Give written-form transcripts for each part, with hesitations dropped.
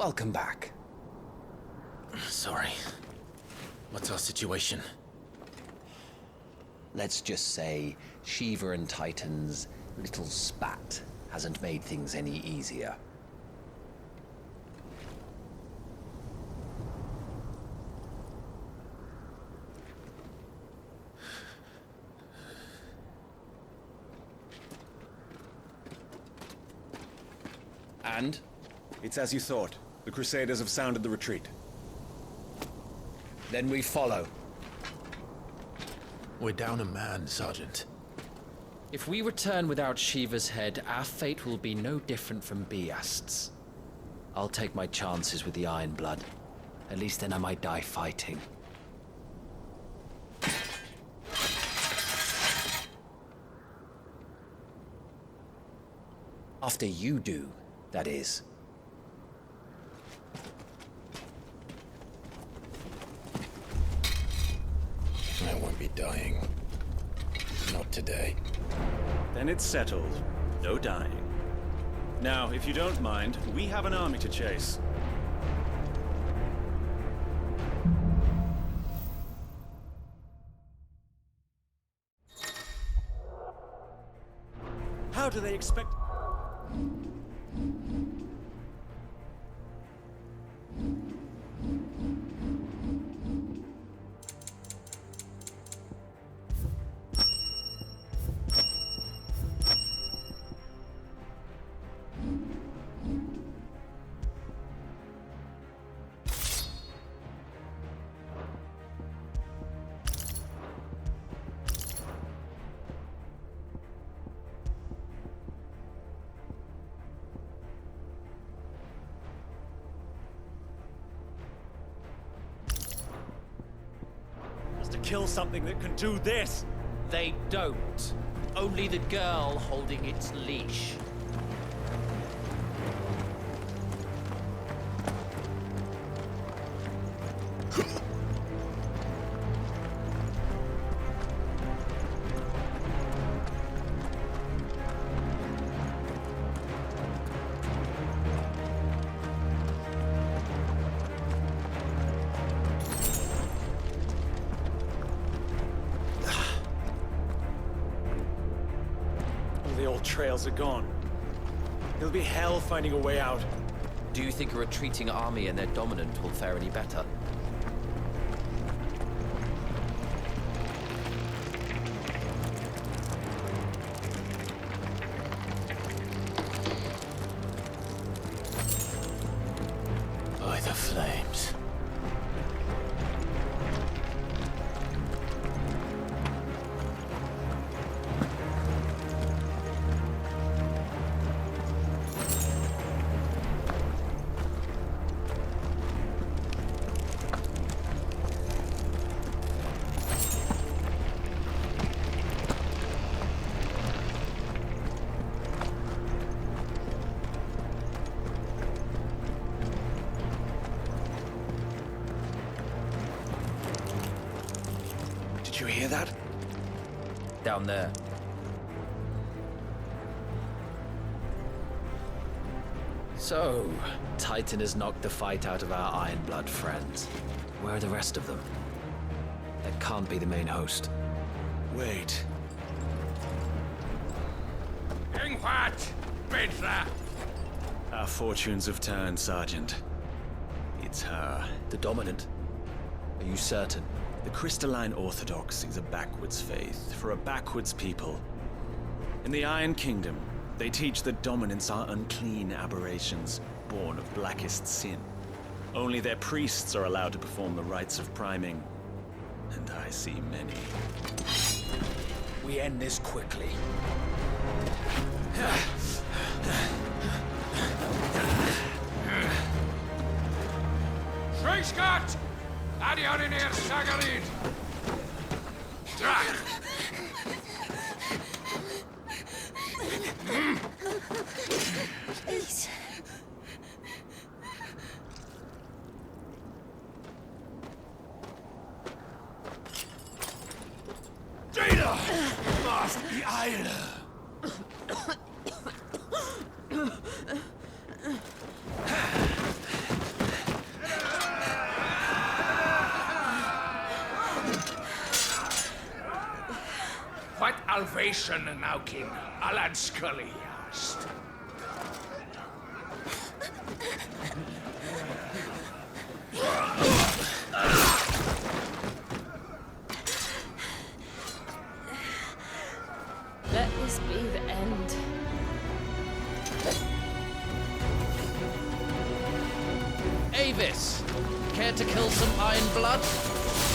welcome back. Sorry. What's our situation? Let's just say Shiva and Titan's little spat hasn't made things any easier. And? It's as you thought. The Crusaders have sounded the retreat. Then we follow. We're down a man, Sergeant. If we return without Shiva's head, our fate will be no different from Biast's. I'll take my chances with the Iron Blood. At least then I might die fighting. After you do, that is. I won't be dying. Not today. Then it's settled. No dying. Now, if you don't mind, we have an army to chase. How do they expect... to kill something that can do this? They don't. Only the girl holding its leash. The old trails are gone. It'll be hell finding a way out. Do you think a retreating army and their dominant will fare any better? By the flames. Did you hear that? Down there. So, Titan has knocked the fight out of our Iron Blood friends. Where are the rest of them? That can't be the main host. Wait. Our fortunes have turned, Sergeant. It's her. The dominant? Are you certain? The Crystalline Orthodox is a backwards faith for a backwards people. In the Iron Kingdom, they teach that dominants are unclean aberrations, born of blackest sin. Only their priests are allowed to perform the rites of priming. And I see many. We end this quickly. Scott! Adioninir Sagarid! Drak! Please. Data! Must be iron! Alvation naukin, Alad Scully asked. Let this be the end. Avis, care to kill some Iron Blood?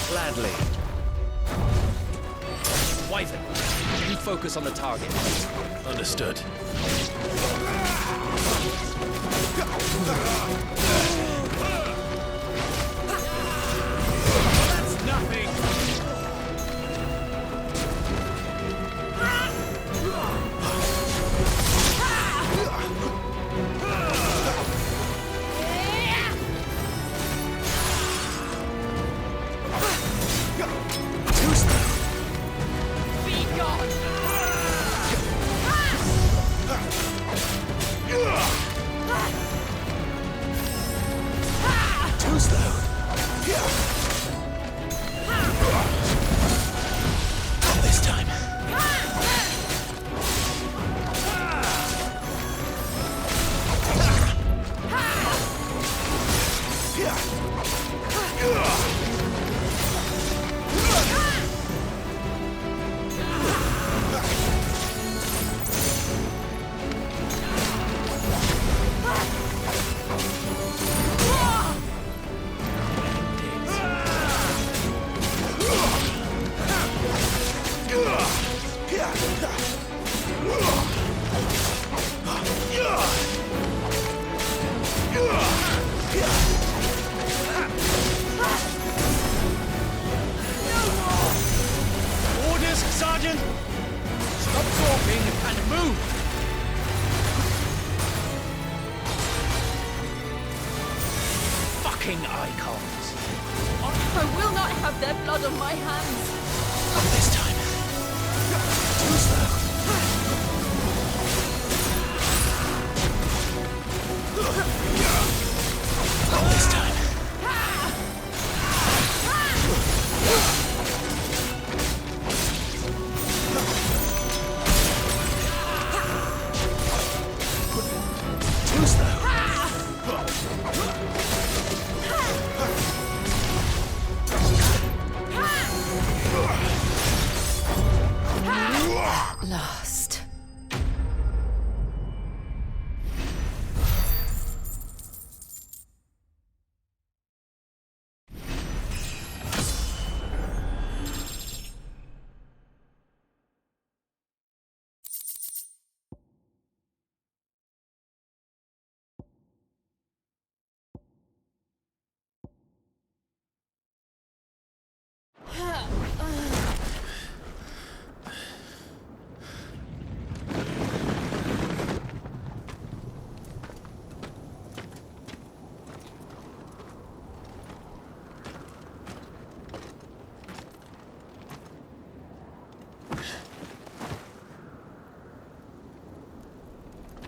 Gladly. Wyvern, you focus on the target. Understood. That's nothing! Be gone! Too slow. Not this time. Orders, Sergeant! Stop talking and move! Fucking icons! I will not have their blood on my hands. Not this time. Too slow. Not this time. Too slow. Lost.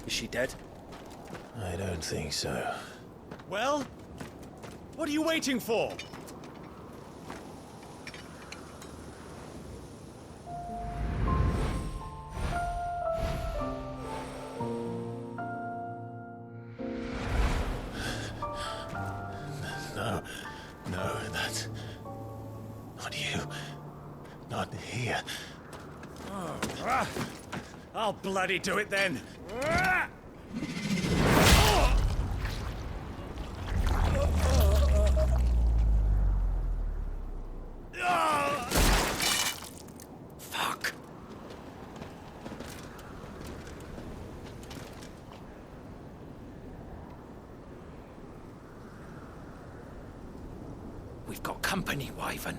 Is she dead? I don't think so. Well, what are you waiting for? No, no, that's not you. Not here. I'll bloody do it then. Fuck! We've got company, Wyvern.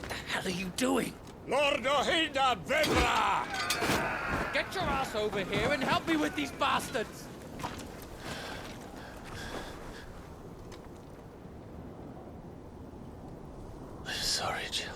The hell are you doing? Lord Ohilda Vebra! Get your ass over here and help me with these bastards! Sorry, Jill.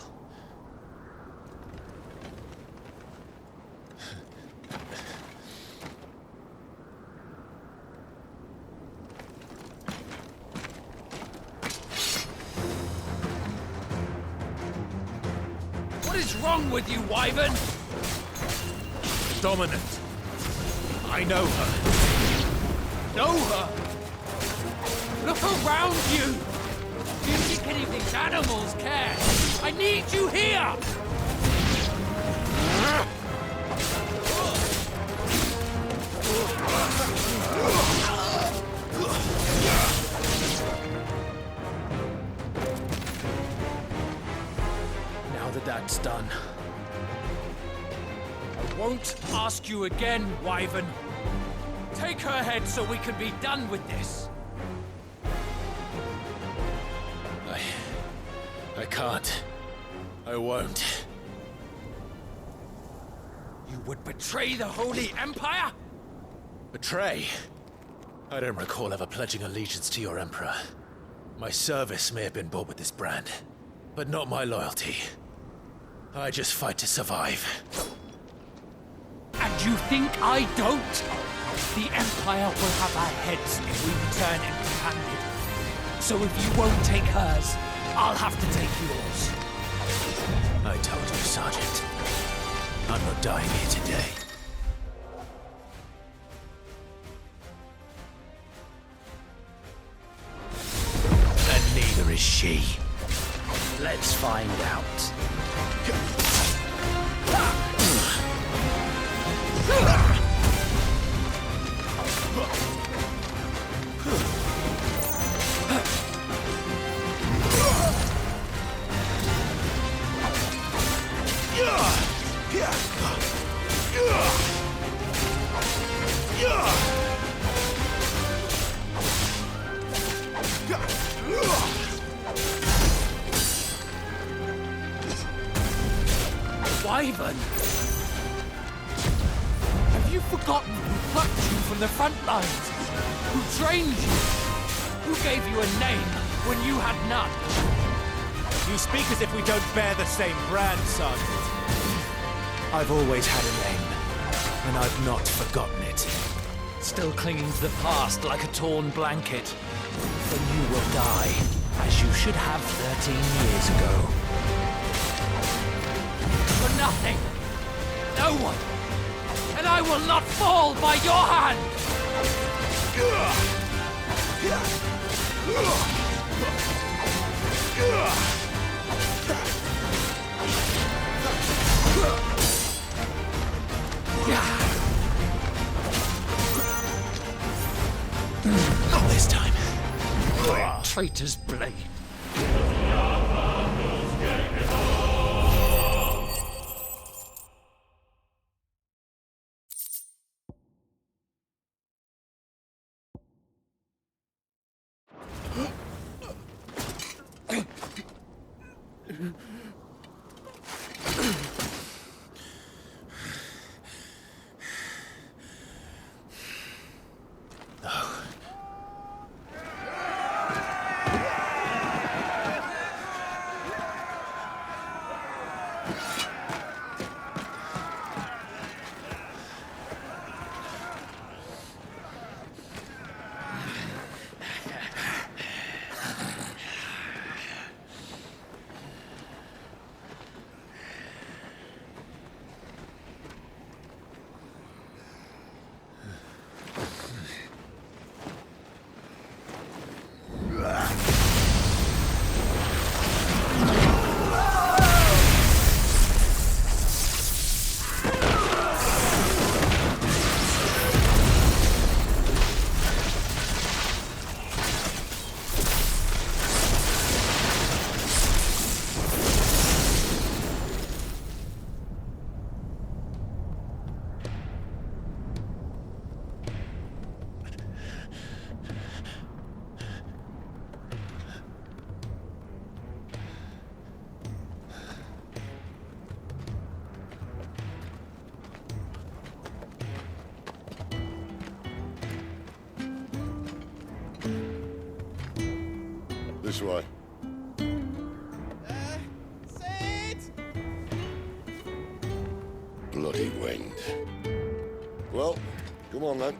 is wrong with you, Wyvern? Dominant. I know her. Know her? Look around you! Do you think any of these animals care? I need you here! Now that that's done, I won't ask you again, Wyvern. Take her head so we can be done with this. I can't. I won't. You would betray the Holy Empire? Betray? I don't recall ever pledging allegiance to your Emperor. My service may have been bought with this brand, but not my loyalty. I just fight to survive. And you think I don't? The Empire will have our heads if we return empty-handed. So if you won't take hers, I'll have to take yours. I told you, Sergeant. I'm not dying here today. And neither is she. let's find out. Wyvern! Have you forgotten who plucked you from the front lines? Who trained you? Who gave you a name when you had none? You speak as if we don't bear the same brand, Sergeant. I've always had a name, and I've not forgotten it. Still clinging to the past like a torn blanket. Then you will die, as you should have 13 years ago. For nothing! No one! And I will not fall by your hand! Not this time. Traitor's blade. This way. Bloody wind. Well, come on then.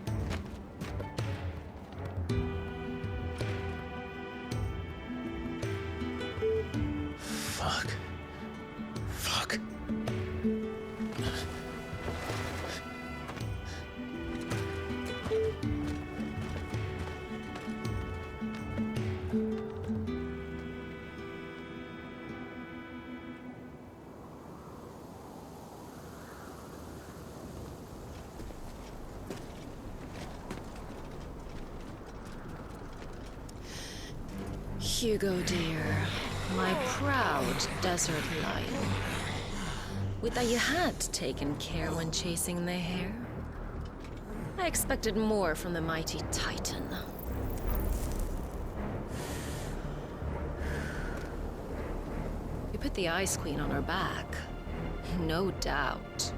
Fuck. Fuck. Hugo, dear. My proud desert lion. Would that you had taken care when chasing the hare. I expected more from the mighty Titan. You put the Ice Queen on her back. No doubt.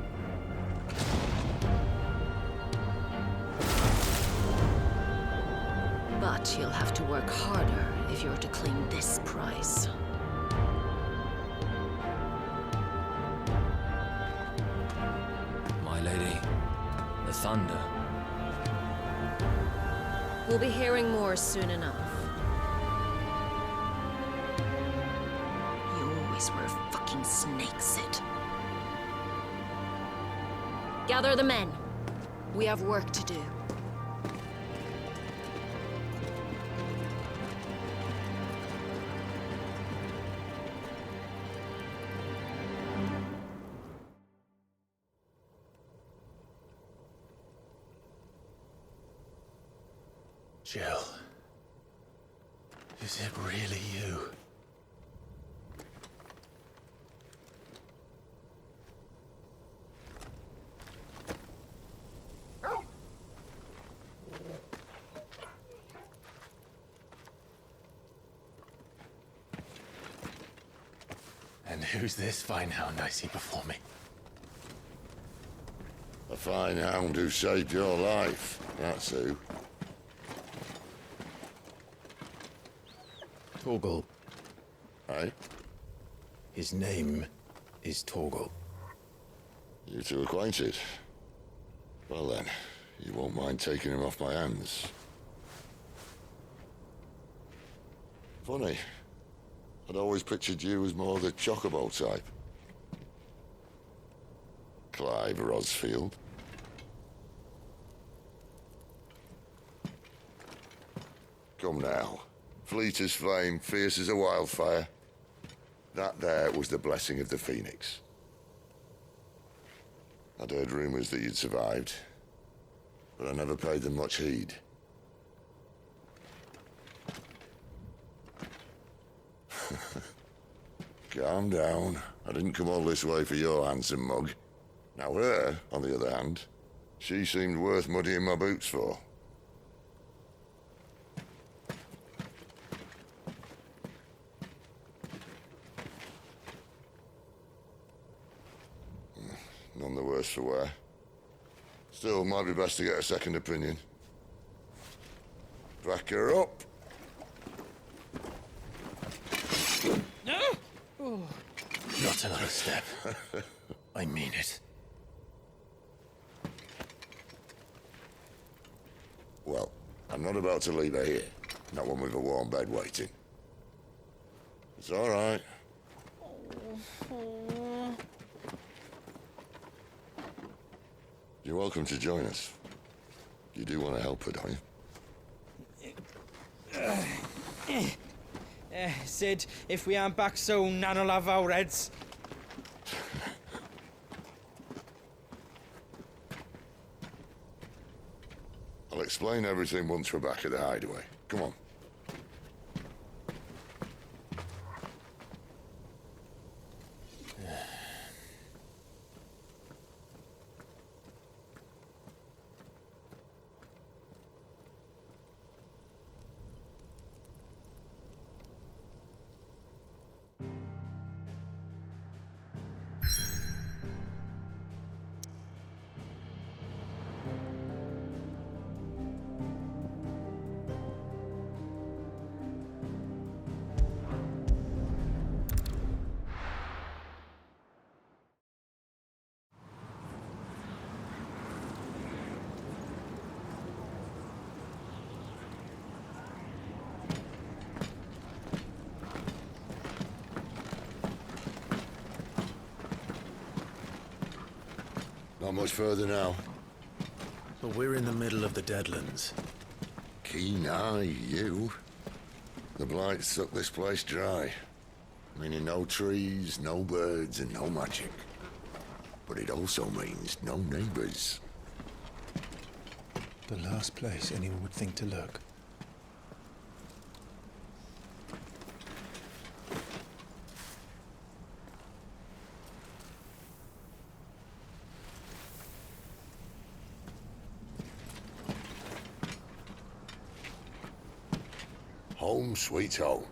But you'll have to work harder if you're to claim this prize. My lady, the thunder. We'll be hearing more soon enough. You always were a fucking snake, Sid. Gather the men. We have work to do. Jill. Is it really you? And who's this fine hound I see before me? A fine hound who saved your life. That's who. Torgal. Hey? His name is Torgal. You two acquainted? Well then, you won't mind taking him off my hands. Funny. I'd always pictured you as more the chocobo type. Clive Rosfield. Come now. Fleet as flame, fierce as a wildfire. That there was the blessing of the Phoenix. I'd heard rumors that you'd survived, but I never paid them much heed. Calm down. I didn't come all this way for your handsome mug. Now her, on the other hand, she seemed worth muddying my boots for. None the worse for wear. Still, might be best to get a second opinion. Back her up. Not another step. I mean it. Well, I'm not about to leave her here. Not one with a warm bed waiting. It's all right. You're welcome to join us. You do want to help her, don't you? Sid, if we aren't back soon, Nan'll have our heads. I'll explain everything once we're back at the hideaway. Come on. Not much further now. But we're in the middle of the Deadlands. Keen eye, you. The blight sucked this place dry. Meaning no trees, no birds, and no magic. But it also means no neighbors. The last place anyone would think to look. Home sweet home.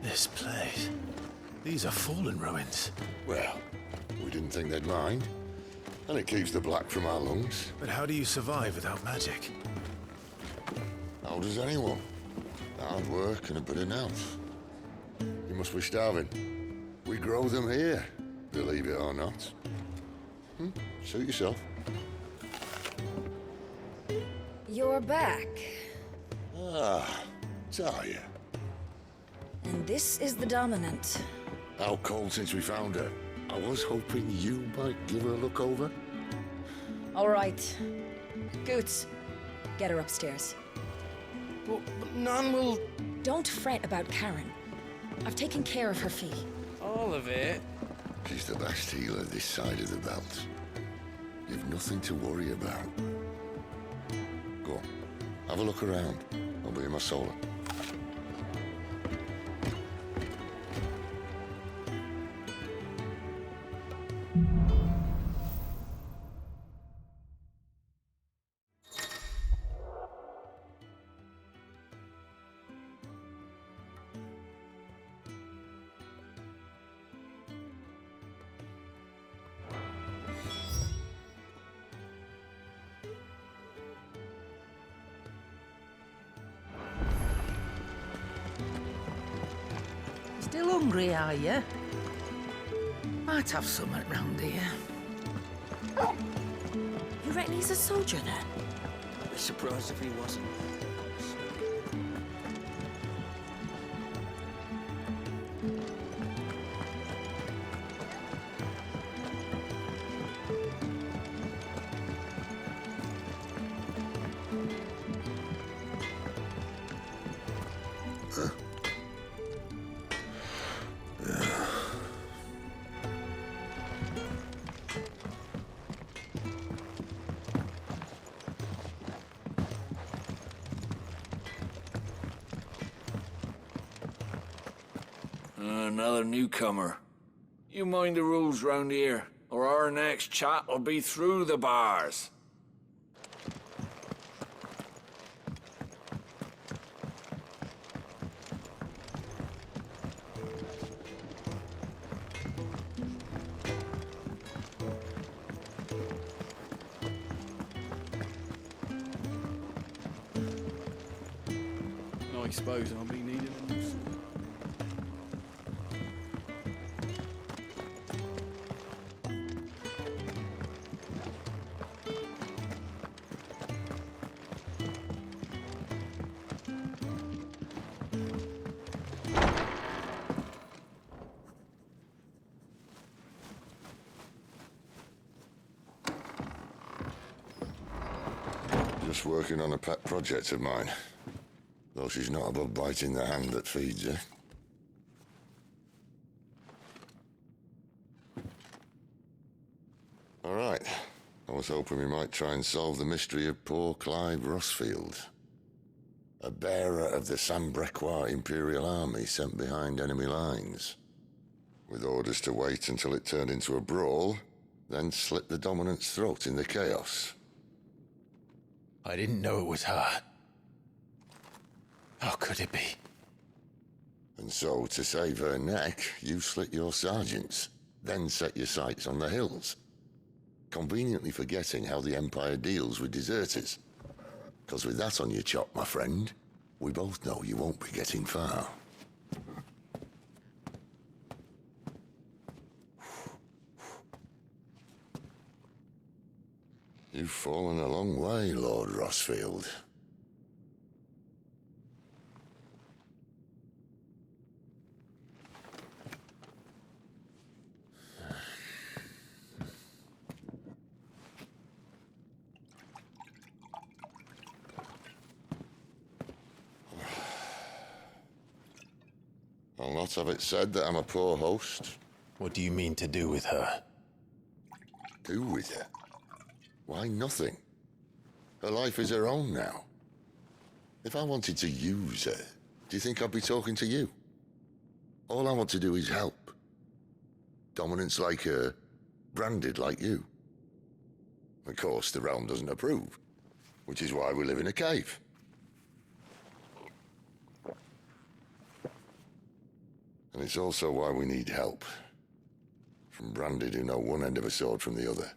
This place. These are fallen ruins. Well, we didn't think they'd mind. And it keeps the black from our lungs. But how do you survive without magic? How does anyone? Hard work and a bit of nous. You must be starving. We grow them here, believe it or not. Suit yourself. You're back. Ah, Talia. And this is the Dominant. Out cold since we found her. I was hoping you might give her a look over. All right. Goots, get her upstairs. But Nan will... Don't fret about Karen. I've taken care of her fee. All of it? She's the best healer this side of the belt. You've nothing to worry about. Go on, have a look around. I'll be in my solar. Still hungry, are you? Might have something round here. You reckon he's a soldier then? I'd be surprised if he wasn't. Another newcomer. You mind the rules round here, or our next chat will be through the bars. I suppose I'll be needing them. Just working on a pet project of mine. Though she's not above biting the hand that feeds her. All right. I was hoping we might try and solve the mystery of poor Clive Rossfield. A bearer of the Sambrequois Imperial Army sent behind enemy lines. With orders to wait until it turned into a brawl, then slit the Dominant's throat in the chaos. I didn't know it was her. How could it be? And so, to save her neck, you slit your sergeants, then set your sights on the hills. Conveniently forgetting how the Empire deals with deserters. Because with that on your chop, my friend, we both know you won't be getting far. You've fallen a long way, Lord Rossfield. I'll not have it said that I'm a poor host. What do you mean to do with her? Do with her? Why, nothing. Her life is her own now. If I wanted to use her, do you think I'd be talking to you? All I want to do is help. Dominants like her, branded like you. Of course, the realm doesn't approve, which is why we live in a cave. And it's also why we need help. From branded who know one end of a sword from the other.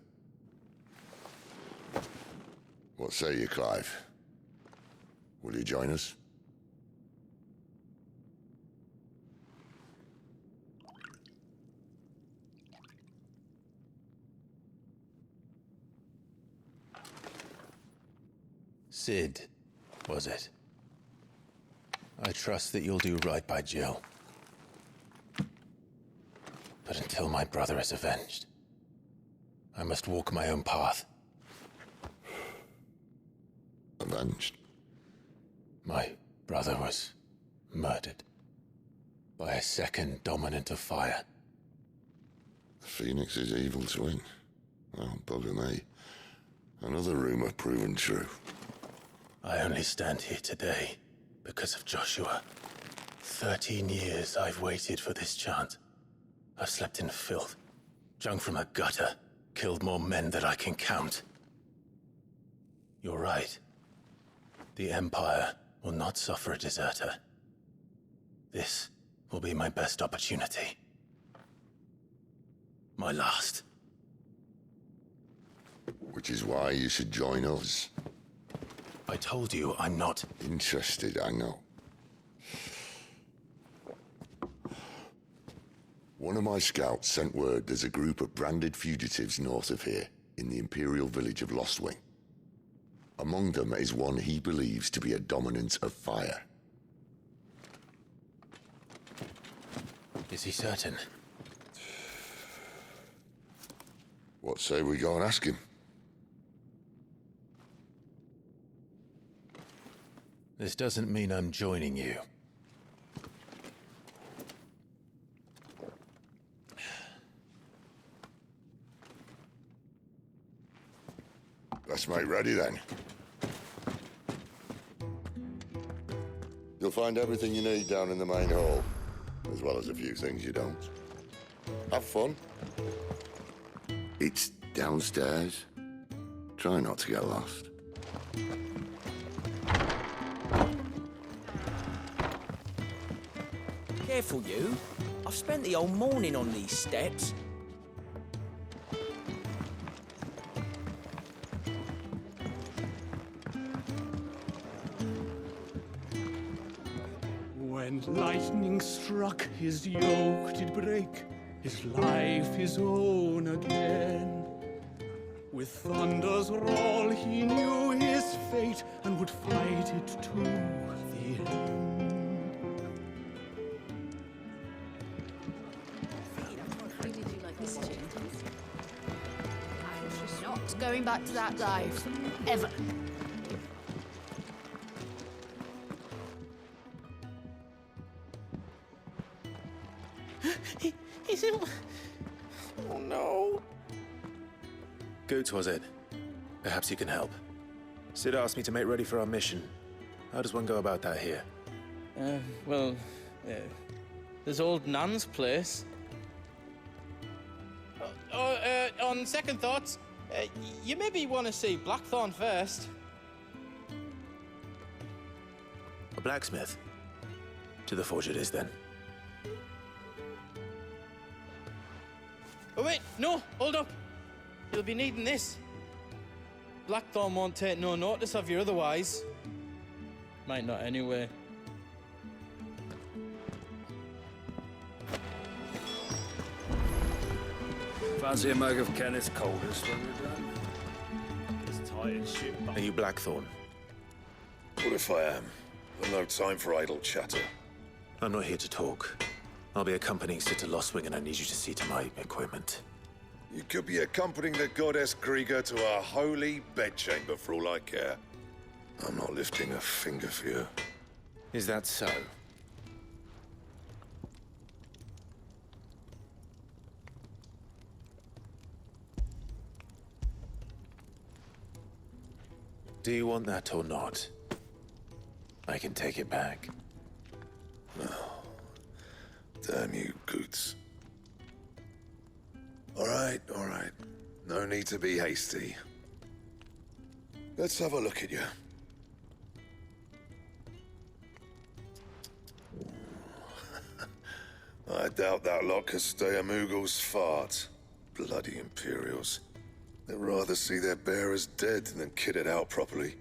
What say you, Clive? Will you join us? Sid, was it? I trust that you'll do right by Jill. But until my brother is avenged, I must walk my own path. Avenged? My brother was murdered by a second dominant of fire. The Phoenix's evil twin. Well, bugger me. Another rumor proven true. I only stand here today because of Joshua. 13 years I've waited for this chance. I've slept in filth, drunk from a gutter, killed more men than I can count. You're right. The Empire will not suffer a deserter. This will be my best opportunity. My last. Which is why you should join us. I told you I'm not interested, I know. One of my scouts sent word there's a group of branded fugitives north of here, in the Imperial village of Lostwing. Among them is one he believes to be a dominant of fire. Is he certain? What say we go and ask him? This doesn't mean I'm joining you. Let's make ready then. You'll find everything you need down in the main hall, as well as a few things you don't. Have fun. It's downstairs. Try not to get lost. Careful, you. I've spent the whole morning on these steps. When lightning struck, his yoke did break, his life his own again. With thunder's roll, he knew his fate and would fight it to the end. Not going back to that life. Ever. Is it? Oh no. Goots, was it? Perhaps you can help. Sid asked me to make ready for our mission. How does one go about that here? Well, there's old Nan's place. On second thoughts, you maybe want to see Blackthorn first. A blacksmith? To the forge it is, then. Oh wait, no, hold up. You'll be needing this. Blackthorn won't take no notice of you otherwise. Might not anyway. Fancy a mug of Kenneth's coldest when we're done? It's tired shit. Are you Blackthorn? What if I am? I've no time for idle chatter. I'm not here to talk. I'll be accompanying Sid to Lostwing, and I need you to see to my equipment. You could be accompanying the goddess Krieger to our holy bedchamber for all I care. I'm not lifting a finger for you. Is that so? Do you want that or not? I can take it back. Damn you, Goots. All right. No need to be hasty. Let's have a look at you. I doubt that lot could stay a Moogle's fart. Bloody Imperials. They'd rather see their bearers dead than kitted out properly.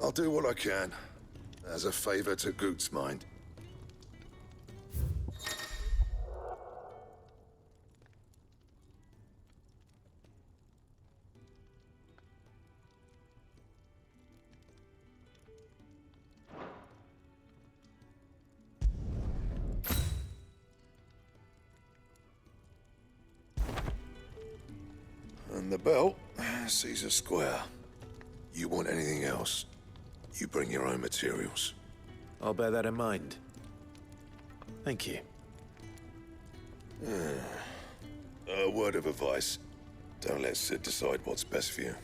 I'll do what I can, as a favor to Goot's mind. And the belt sees a square. You want anything else, you bring your own materials. I'll bear that in mind. Thank you. A word of advice. Don't let Sid decide what's best for you.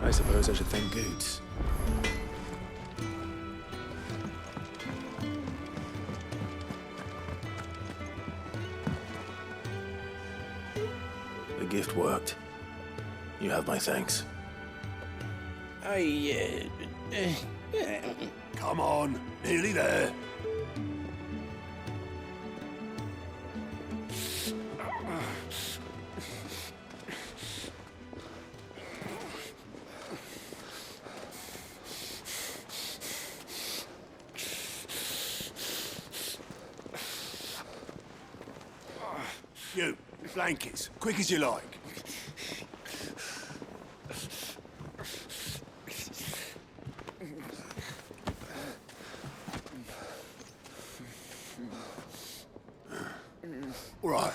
I suppose I should thank Goots. The gift worked. You have my thanks. Come on, nearly there. You, blankets, quick as you like. All right,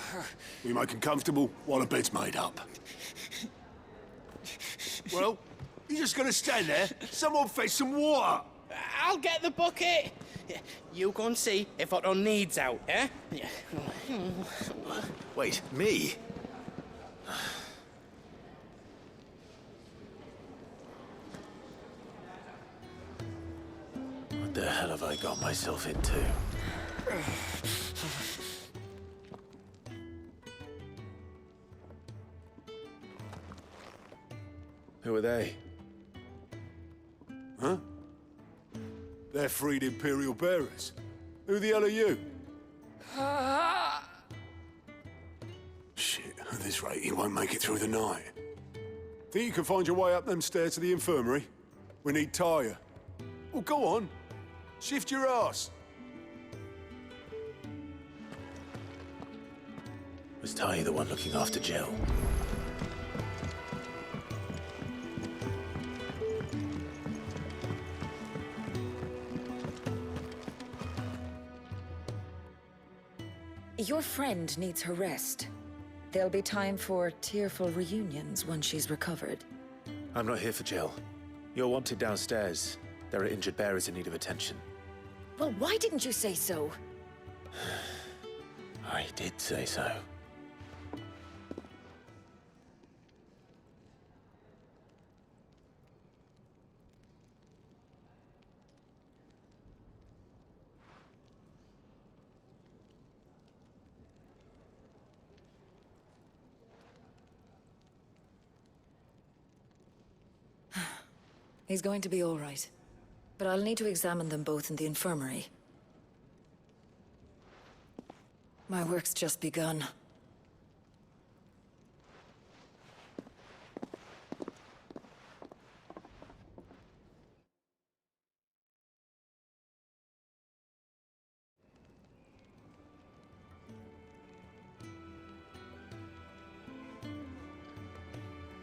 we make them comfortable while the bed's made up. Well, you just gonna stand there? Someone fetch some water. I'll get the bucket. You go and see if Otto needs out, eh? Wait, me? What the hell have I got myself into? Who are they? Huh? They're freed Imperial bearers. Who the hell are you? Shit, at this rate, you won't make it through the night. Think you can find your way up them stairs to the infirmary? We need Tyre. Well, go on. Shift your ass. Was Ty the one looking after Jill? Your friend needs her rest. There'll be time for tearful reunions once she's recovered. I'm not here for Jill. You're wanted downstairs. There are injured bearers in need of attention. Well, why didn't you say so? I did say so. He's going to be all right. But I'll need to examine them both in the infirmary. My work's just begun.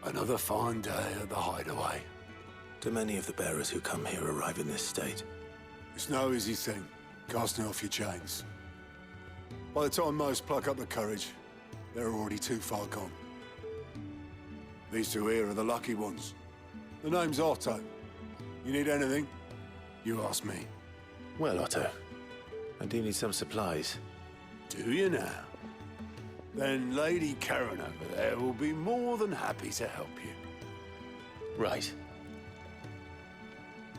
Another fine day at the hideaway. Do many of the bearers who come here arrive in this state? It's no easy thing, casting off your chains. By the time most pluck up the courage, they're already too far gone. These two here are the lucky ones. The name's Otto. You need anything, you ask me. Well, Otto, I do need some supplies. Do you now? Then Lady Karen over there will be more than happy to help you. Right.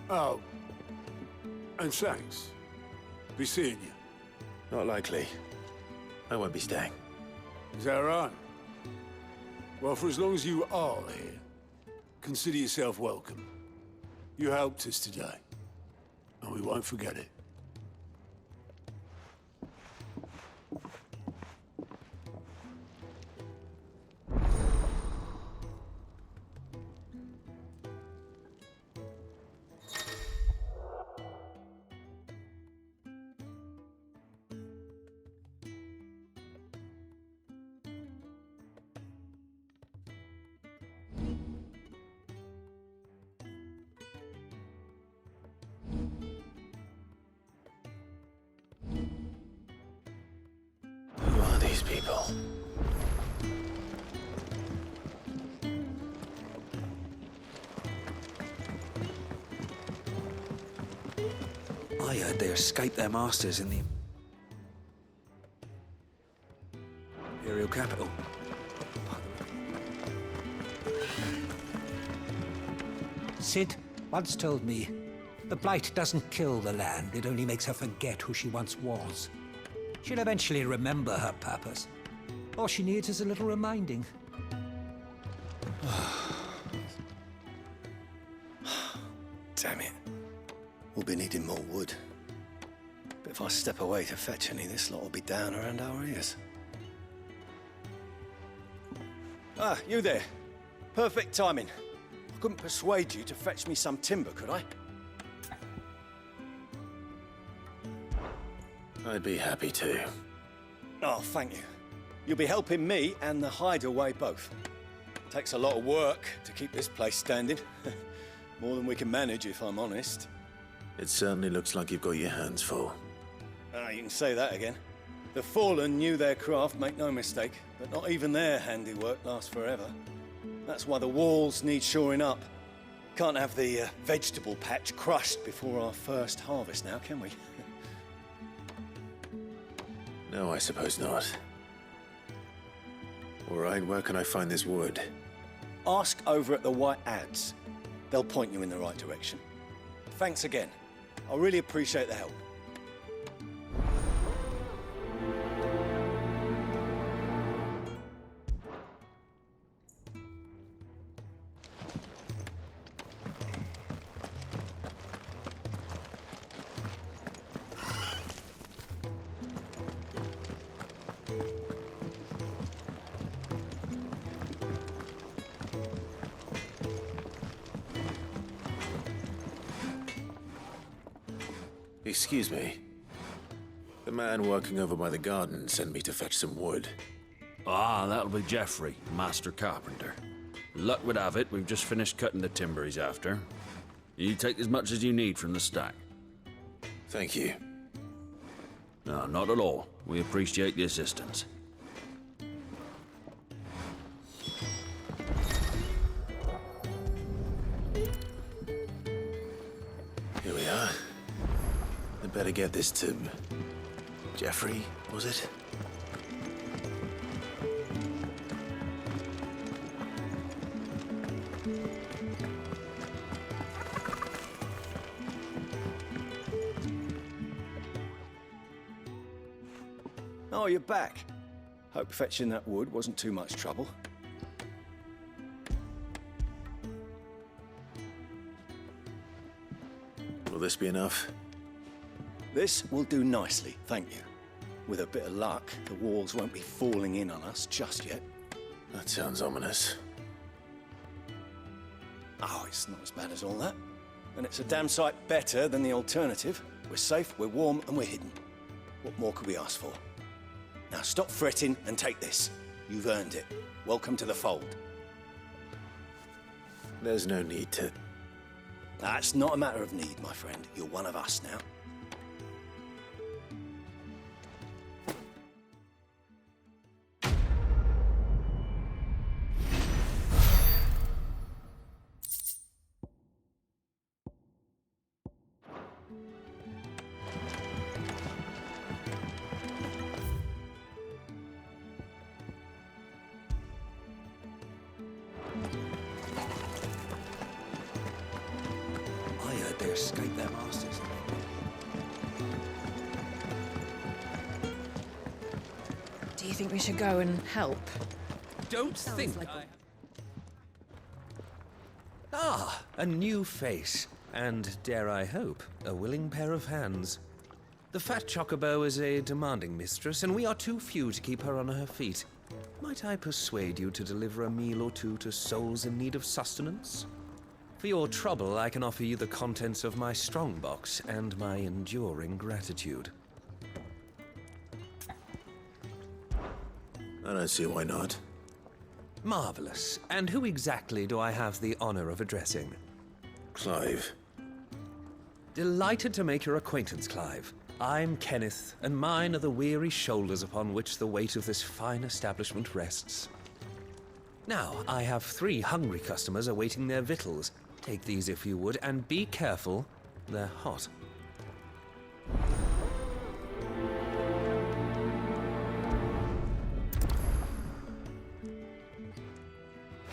Oh, and thanks. Be seeing you. Not likely. I won't be staying. Is that right? Well, for as long as you are here, consider yourself welcome. You helped us today, and we won't forget it. Who are these people? I heard they escaped their masters in the Imperial capital. Sid once told me, the Blight doesn't kill the land, it only makes her forget who she once was. She'll eventually remember her purpose. All she needs is a little reminding. Damn it. We'll be needing more wood. But if I step away to fetch any, this lot will be down around our ears. Ah, you there. Perfect timing. I couldn't persuade you to fetch me some timber, could I? I'd be happy to. Oh, thank you. You'll be helping me and the hideaway both. Takes a lot of work to keep this place standing. More than we can manage, if I'm honest. It certainly looks like you've got your hands full. Ah, you can say that again. The Fallen knew their craft, make no mistake, but not even their handiwork lasts forever. That's why the walls need shoring up. Can't have the vegetable patch crushed before our first harvest now, can we? No, I suppose not. All right, where can I find this wood? Ask over at the White Ads. They'll point you in the right direction. Thanks again. I really appreciate the help. Excuse me. The man working over by the garden sent me to fetch some wood. Ah, that'll be Geoffrey, master carpenter. Luck would have it, we've just finished cutting the timber he's after. You take as much as you need from the stack. Thank you. No, not at all. We appreciate the assistance. Here we are. I'd better get this to Geoffrey, was it? Oh, you're back. Hope fetching that wood wasn't too much trouble. Will this be enough? This will do nicely, thank you. With a bit of luck, the walls won't be falling in on us just yet. That sounds ominous. Oh, it's not as bad as all that. And it's a damn sight better than the alternative. We're safe, we're warm, and we're hidden. What more could we ask for? Now stop fretting and take this. You've earned it. Welcome to the fold. There's no need to... That's not a matter of need, my friend. You're one of us now. they escape their masters. Do you think we should go and help? Don't think I... Ah, a new face. And, dare I hope, a willing pair of hands. The fat chocobo is a demanding mistress, and we are too few to keep her on her feet. Might I persuade you to deliver a meal or two to souls in need of sustenance? For your trouble, I can offer you the contents of my strongbox and my enduring gratitude. I don't see why not. Marvelous. And who exactly do I have the honor of addressing? Clive. Delighted to make your acquaintance, Clive. I'm Kenneth, and mine are the weary shoulders upon which the weight of this fine establishment rests. Now, I have 3 hungry customers awaiting their victuals. Take these if you would, and be careful, they're hot.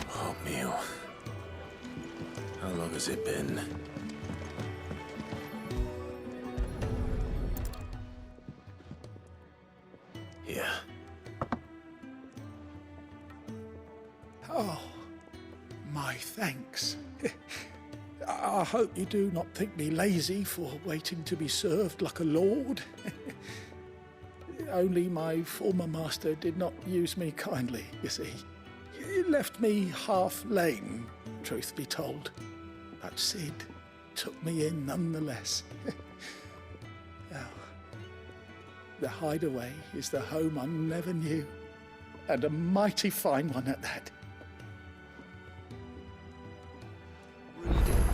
Hot meal. How long has it been? Here. Oh, my thanks. I hope you do not think me lazy for waiting to be served like a lord. Only my former master did not use me kindly, you see. He left me half lame, truth be told. But Sid took me in nonetheless. Now, the hideaway is the home I never knew, and a mighty fine one at that.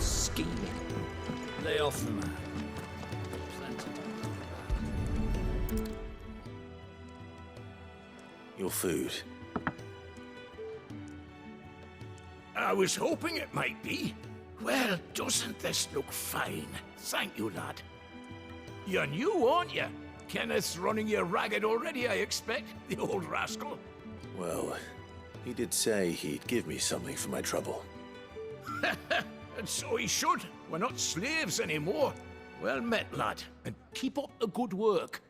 Scheming. Lay off the man. Your food. I was hoping it might be. Well, doesn't this look fine? Thank you, lad. You're new, aren't you? Kenneth's running you ragged already, I expect, the old rascal. Well, he did say he'd give me something for my trouble. And so he should. We're not slaves anymore. Well met, lad, and keep up the good work.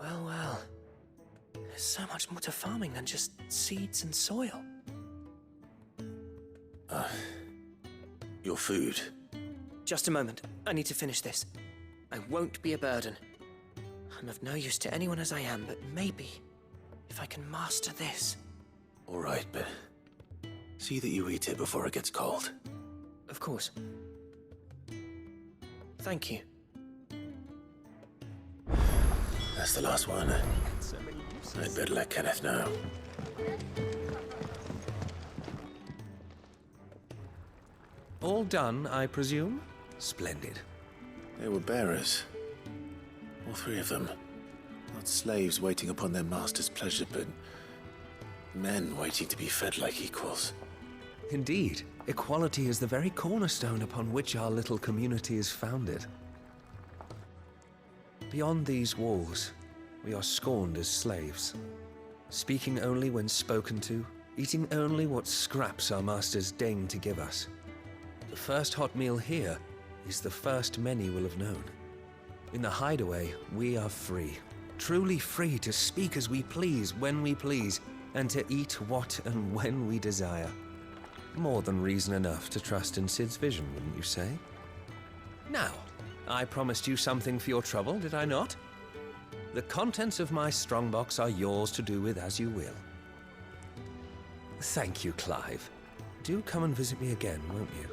Well, well. There's so much more to farming than just seeds and soil. Your food. Just a moment. I need to finish this. I won't be a burden. I'm of no use to anyone as I am, but maybe if I can master this. All right, but see that you eat it before it gets cold. Of course. Thank you. That's the last one. I'd better let Kenneth know. All done, I presume? Splendid. They were bearers. All 3 of them. Not slaves waiting upon their master's pleasure, but men waiting to be fed like equals. Indeed, equality is the very cornerstone upon which our little community is founded. Beyond these walls, we are scorned as slaves, speaking only when spoken to, eating only what scraps our masters deign to give us. The first hot meal here is the first many will have known. In the hideaway, we are free. Truly free to speak as we please, when we please, and to eat what and when we desire. More than reason enough to trust in Sid's vision, wouldn't you say? Now, I promised you something for your trouble, did I not? The contents of my strongbox are yours to do with as you will. Thank you, Clive. Do come and visit me again, won't you?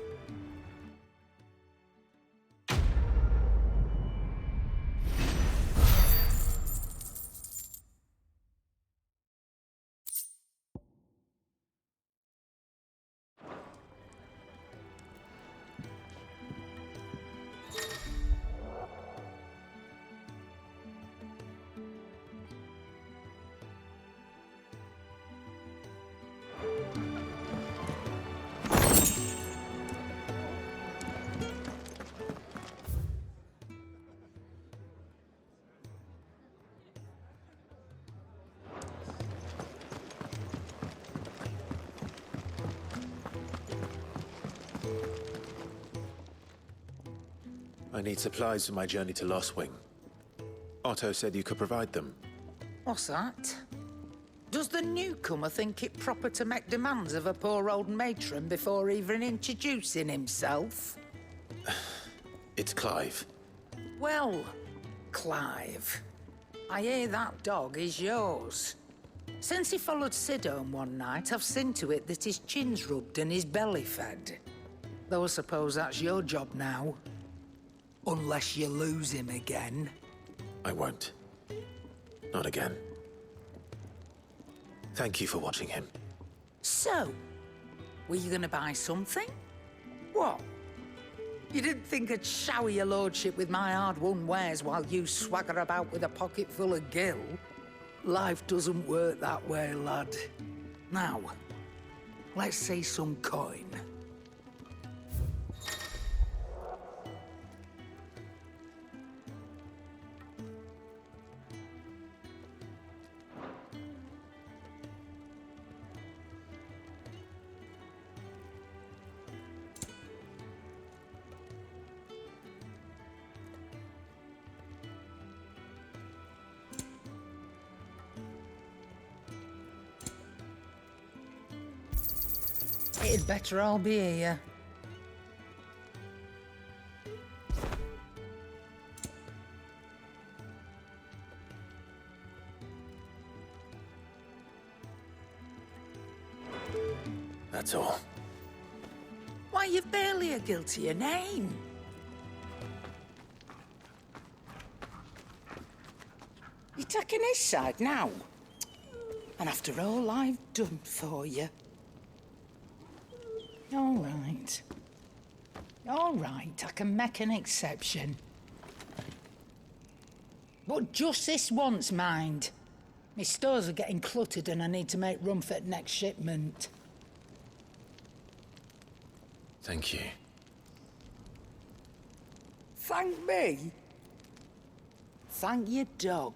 I need supplies for my journey to Lost Wing. Otto said you could provide them. What's that? Does the newcomer think it proper to make demands of a poor old matron before even introducing himself? It's Clive. Well, Clive, I hear that dog is yours. Since he followed Sid home one night, I've seen to it that his chin's rubbed and his belly fed. Though I suppose that's your job now. Unless you lose him again. I won't. Not again. Thank you for watching him. So, were you gonna buy something? What? You didn't think I'd shower your lordship with my hard-won wares while you swagger about with a pocket full of gil? Life doesn't work that way, lad. Now, let's see some coin. It'd better all be here. That's all. Why, you've barely a guiltier name. You're taking his side now? And after all I've done for you. All right. All right, I can make an exception. But just this once, mind. My stores are getting cluttered and I need to make room for the next shipment. Thank you. Thank me? Thank your dog.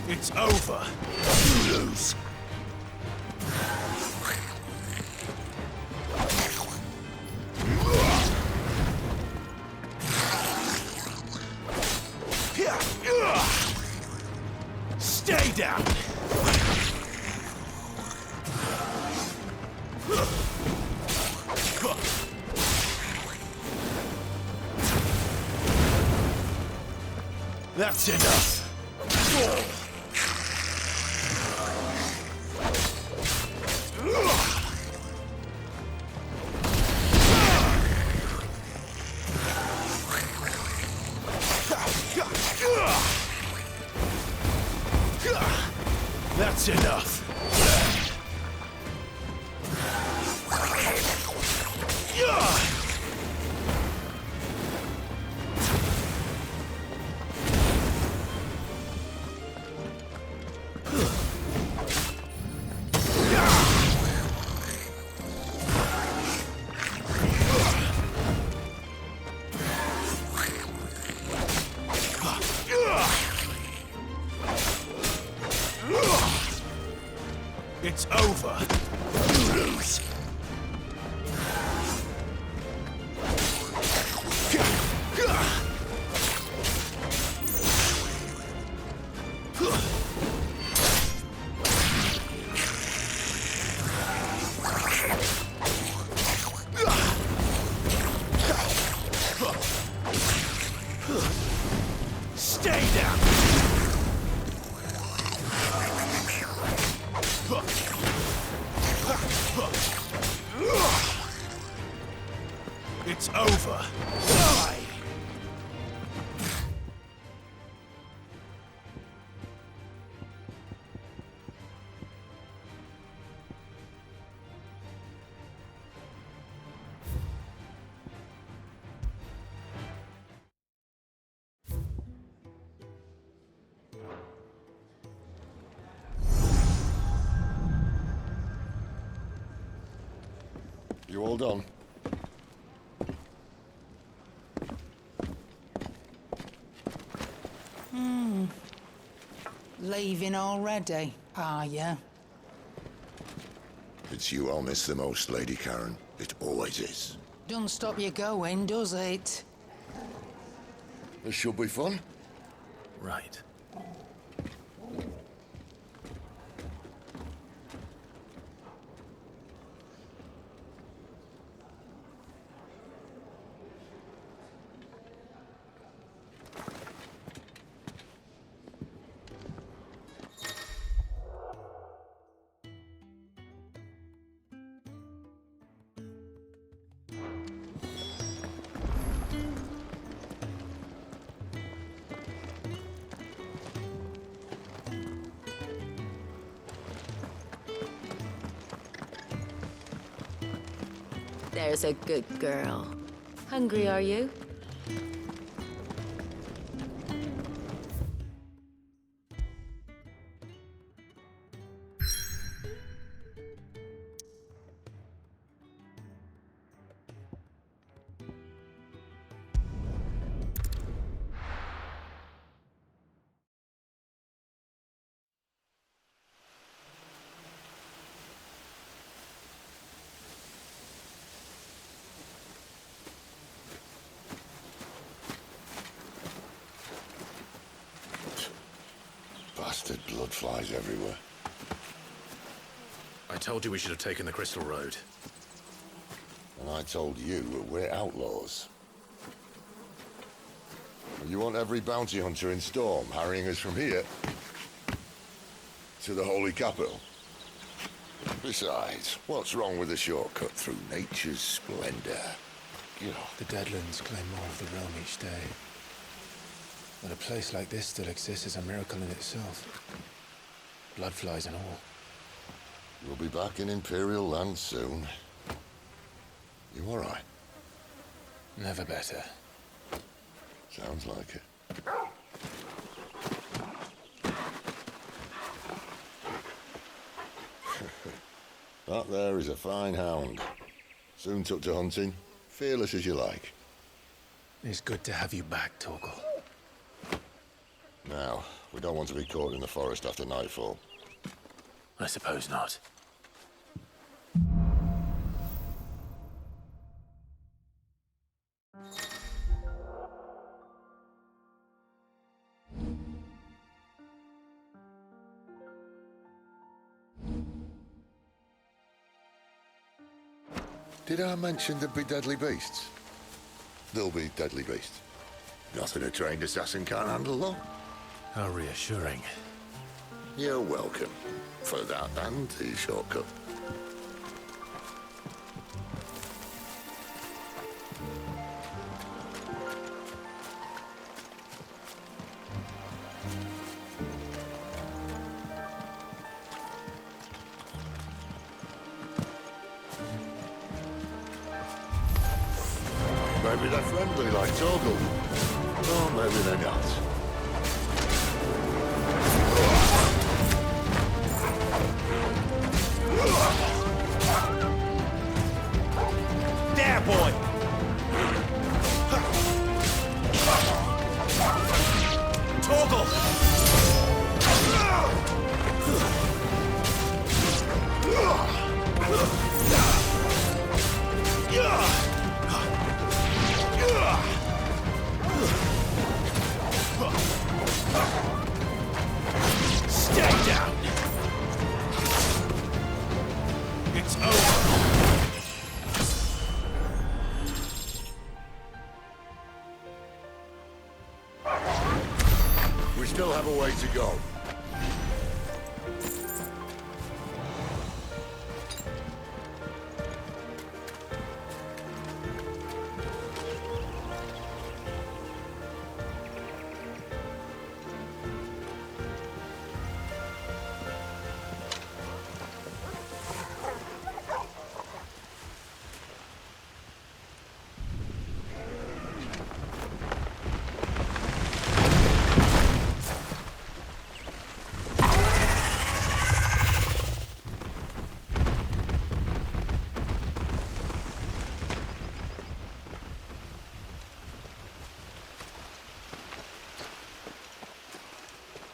It's over. You lose. Stay down. That's enough. That's enough. It's over. You lose. Stay down. It's over. Die. You all done? Leaving already, are ya? It's you I'll miss the most, Lady Karen. It always is. Don't stop you going, does it? This should be fun. Right. There's a good girl. Hungry, are you? Bastard blood flies everywhere. I told you we should have taken the Crystal Road. And I told you we're outlaws. You want every bounty hunter in Storm harrying us from here to the Holy Capital? Besides, what's wrong with a shortcut through nature's splendor? The Deadlands claim more of the realm each day. That a place like this still exists is a miracle in itself. Bloodflies and all. We'll be back in Imperial land soon. You all right? Never better. Sounds like it. That there is a fine hound. Soon took to hunting. Fearless as you like. It's good to have you back, Torgal. Now, we don't want to be caught in the forest after nightfall. I suppose not. Did I mention there'd be deadly beasts? There'll be deadly beasts. Nothing a trained assassin can't handle, though. How reassuring. You're welcome. For that and the shortcut. Maybe they're friendly like Torgal. Or maybe they're not. There, boy! Torgal! have a way to go.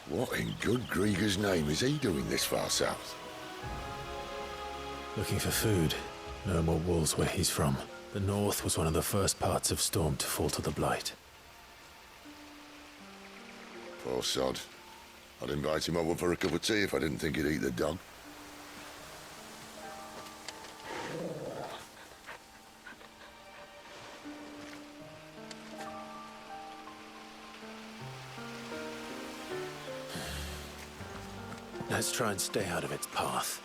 What in good Grieger's name is he doing this far south? Looking for food. No more wolves where he's from. The north was one of the first parts of Storm to fall to the Blight. Poor sod. I'd invite him over for a cup of tea if I didn't think he'd eat the dog. Let's try and stay out of its path.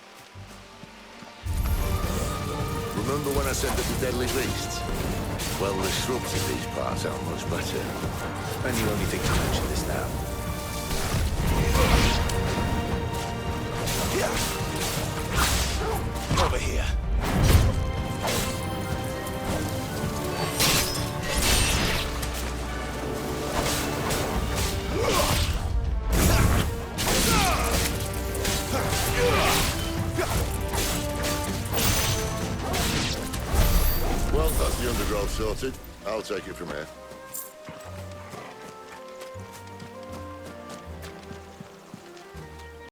Remember when I said that the deadly beasts? Well, the shrubs in these parts are much better. And you only think to mention this now? Over here. Well, that's the undergrowth sorted. I'll take it from here.